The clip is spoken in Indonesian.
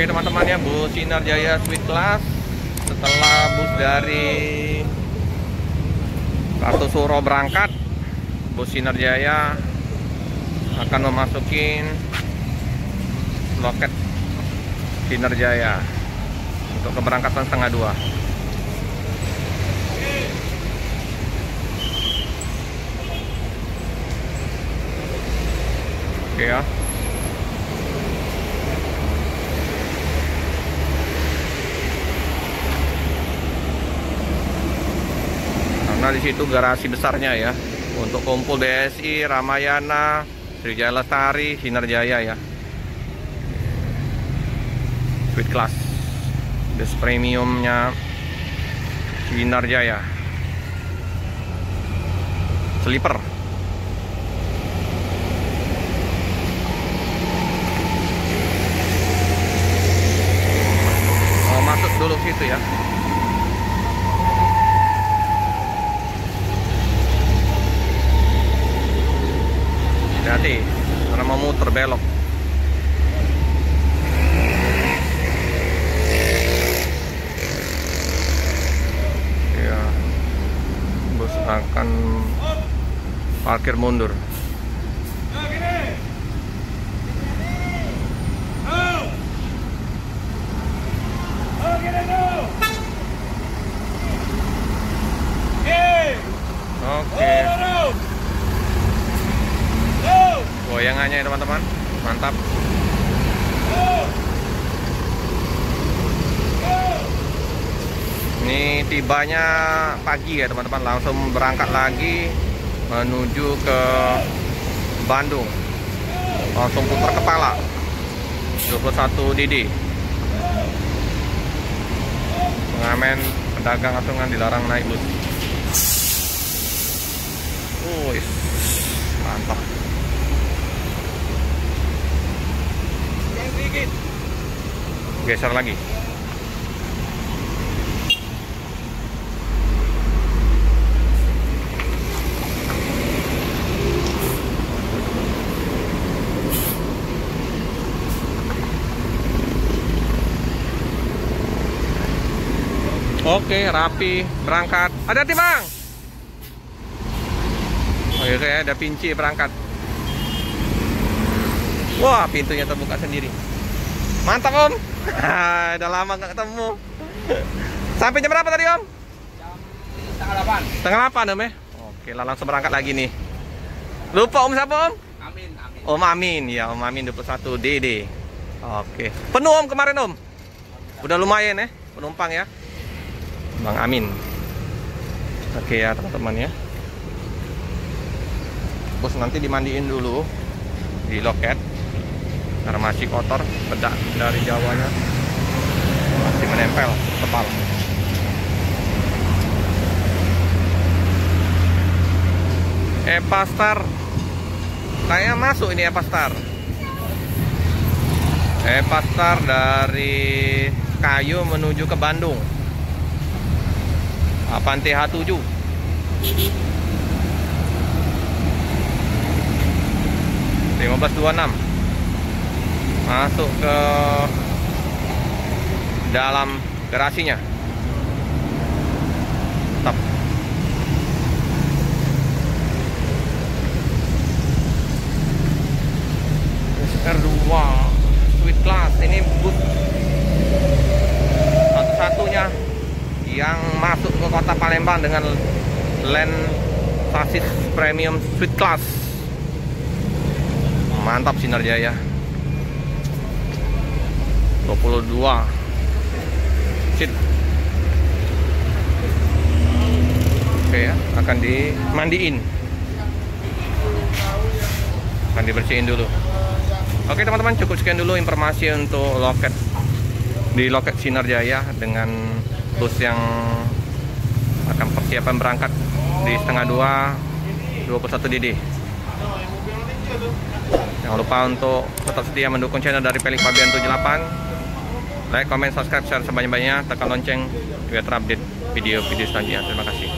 Oke teman-teman ya, bus Sinar Jaya Sweet Class setelah bus dari Kartosuro berangkat, bus Sinar Jaya akan memasukin loket Sinar Jaya untuk keberangkatan setengah 2. Oke ya. Karena di situ garasi besarnya ya, untuk kumpul BSI, Ramayana, Sriwijaya Lestari, Sinar Jaya ya. Sweet Class, bus premiumnya Sinar Jaya, sleeper. Oh, masuk dulu situ ya. Hati-hati karena mau muter belok. Ya, bus akan parkir mundur. Oke. Goyangannya ya teman-teman, mantap. Ini tibanya pagi ya teman-teman, langsung berangkat lagi menuju ke Bandung. Langsung putar kepala 21 DD. Pengamen pedagang asungan dilarang naik bus. Mantap. Geser lagi. Oke, rapi, berangkat. Hati-hati Bang. Oh iya, ada Pinci berangkat. Wah, pintunya terbuka sendiri. Mantap Om. Udah lama nggak ketemu. Sampai jam berapa tadi Om? Jam setengah 8. Setengah 8 Om ya. Oke lah, langsung berangkat lagi nih. Lupa Om siapa Om? Amin. Om Amin. Ya Om Amin 21 DD. Oke. Penuh Om kemarin Om. Udah lumayan ya penumpang ya. Bang Amin. Oke ya teman-teman ya. Bus nanti dimandiin dulu di loket karena masih kotor, bedak dari Jawanya masih menempel tebal. Epastar kayak masuk ini Epastar. Epastar dari Kayu menuju ke Bandung. Avante H7. (1526) masuk ke dalam garasinya. Tetap. R2 Sweet Class ini bus satu-satunya yang masuk ke kota Palembang dengan Land Chassis Premium Sweet Class. Mantap Sinar Jaya. 22 seat. Oke ya, akan dimandiin, akan dibersihin dulu. Oke teman-teman, cukup sekian dulu informasi untuk loket di loket Sinar Jaya dengan bus yang akan persiapan berangkat di setengah 2 21 DD. Jangan lupa untuk tetap setia mendukung channel dari Pelik Fabian 78. Like, comment, subscribe, share sebanyak-banyaknya, tekan lonceng biar terupdate video-video selanjutnya. Terima kasih.